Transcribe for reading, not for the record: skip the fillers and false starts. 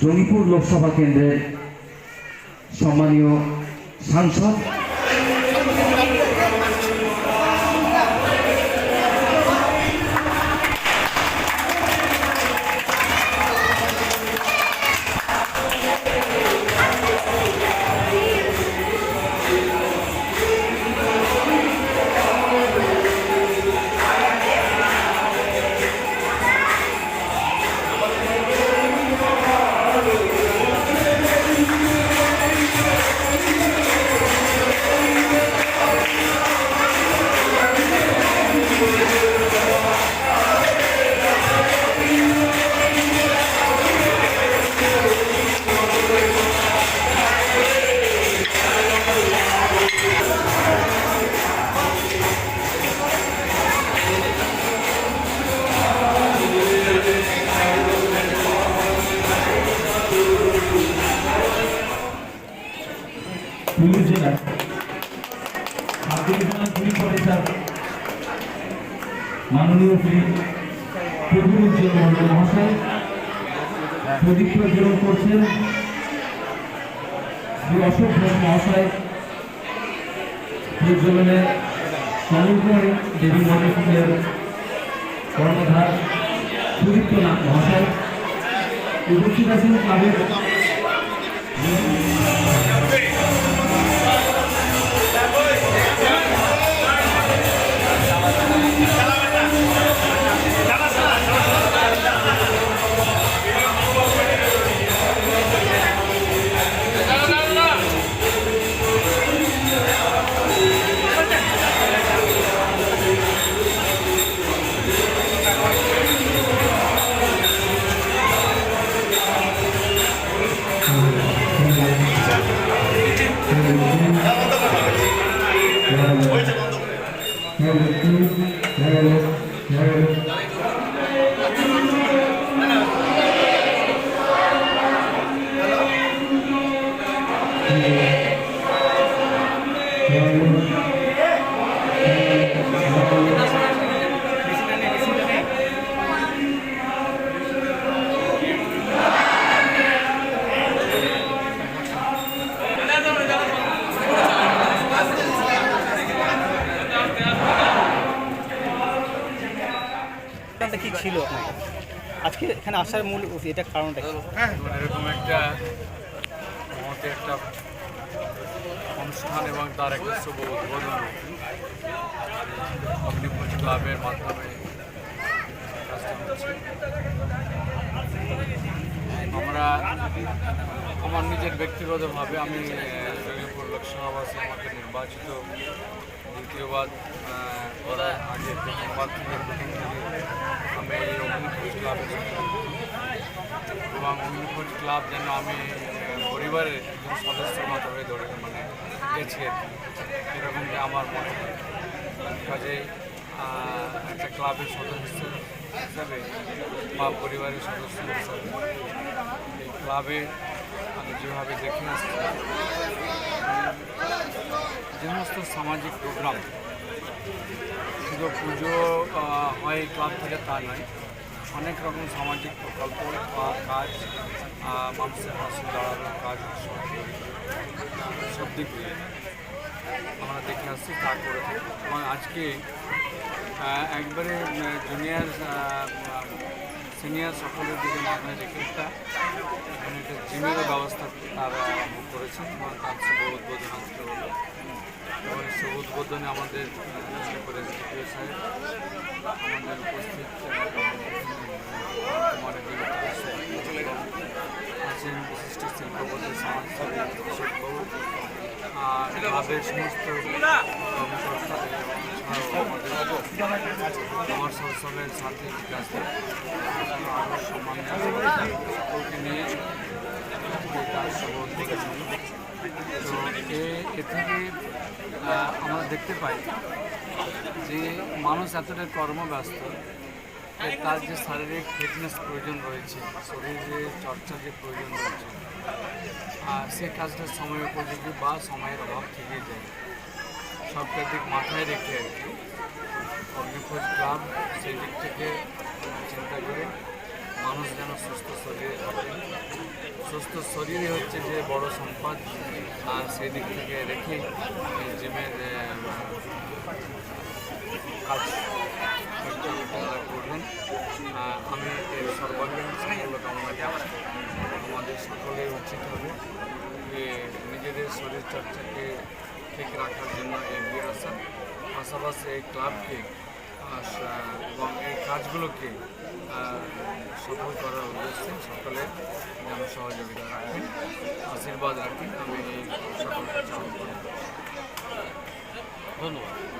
জঙ্গিপুর লোকসভা কেন্দ্রের সম্মানীয় সাংসদ পুলিশ জেলা পুলিশ অফিসার মাননীয় শ্রী প্রভুজ্জ্বল মন্ডল মহাশয় প্রদীপ প্রজ্বলন করছেন। শ্রী অশোক ঘোষ মহাশয় প্রজ্বলনে সমগ্র দেবী মন্দিরের কর্ণধার সুদীপ্তনাথ মহাশয় উপস্থিত আছেন ক্লাবের কি ছিল আজকে এখানে আসার মূল এটা কারণটা কি? এরকম একটা আমাদের একটা অনুষ্ঠান এবং তার একটা শুভ উদ্বোধন অগ্নিপুঞ্জ ক্লাবের মাধ্যমে কাজটা হচ্ছে। আমরা আমার নিজের ব্যক্তিগতভাবে আমি জঙ্গিপুর লোকসভাবাসী আমাকে নির্বাচিত দ্বিতীয়বার করার আগে প্রথমবার থেকে আমি এই অগ্নিপুঞ্জ ক্লাবে এবং অগ্নিপুঞ্জ ক্লাব যেন আমি পরিবারের একজন সদস্যের মতো হয়ে ধরে গেছি এরকমটা আমার মনে হয়। কাজেই একটা ক্লাবের সদস্য হিসাবে বা পরিবারের সদস্য হিসাবে এই ক্লাবে আমি যেভাবে দেখে আসছি যে সমস্ত সামাজিক প্রোগ্রাম শুধু পুজো হয় ক্লাব থেকে তা নয়, অনেক রকম সামাজিক প্রকল্প বা কাজ মানুষের পাশে দাঁড়ানোর কাজ সব দিক দিয়ে আমরা দেখে আসছি তা করে থাকি। এবং আজকে একবারে জুনিয়র সিনিয়র সকলের দিকে মাথায় রেখে এখানে একটা জিমেরও ব্যবস্থা তারা করেছেন এবং তার শুভ উদ্বোধন আজকে হলো। এবং শুভ উদ্বোধনে আমাদের সাহেব আমাদের উপস্থিত আছেন বিশিষ্ট শিল্পপতি সমাজসেবী শিল্পবাবু ক্লাবের সমস্ত কর্মকর্তা আমার সবসময়ের সাথে বিকাশ আরও সম্মানকে নিয়ে তার শুভ উদ্বোধন। তো এ থেকে আমরা দেখতে পাই যে মানুষ এতটা কর্মব্যস্ত তার যে শারীরিক ফিটনেস প্রয়োজন রয়েছে, শরীরের চর্চার যে প্রয়োজন রয়েছে, সে কাজটা সময় উপযোগী বা সময়ের অভাব থেকে যায়। সবটা দিক মাথায় রেখে আর কি অগ্নিপুঞ্জ ক্লাব সেই দিক থেকে চিন্তা করে মানুষ যেন সুস্থ শরীরে থাকে সুস্থ শরীরই হচ্ছে যে বড় সম্পদ, আর সেই দিক থেকে রেখেই এই জিমের কাজ আপনারা করবেন। আমি এর সর্বাঙ্গীন সাফল্য কামনা করছি। আমাদের সকলের উচিত হবে যে নিজেদের শরীরচর্চাকে ঠিক রাখার জন্য এগিয়ে আসা, পাশাপাশি এই ক্লাবকে এবং এই কাজগুলোকে সফল করার উদ্দেশ্যে সকলের যেন সহযোগিতা রাখেন, আশীর্বাদ রাখেন। আমি এই সকলকে চালু করি। ধন্যবাদ।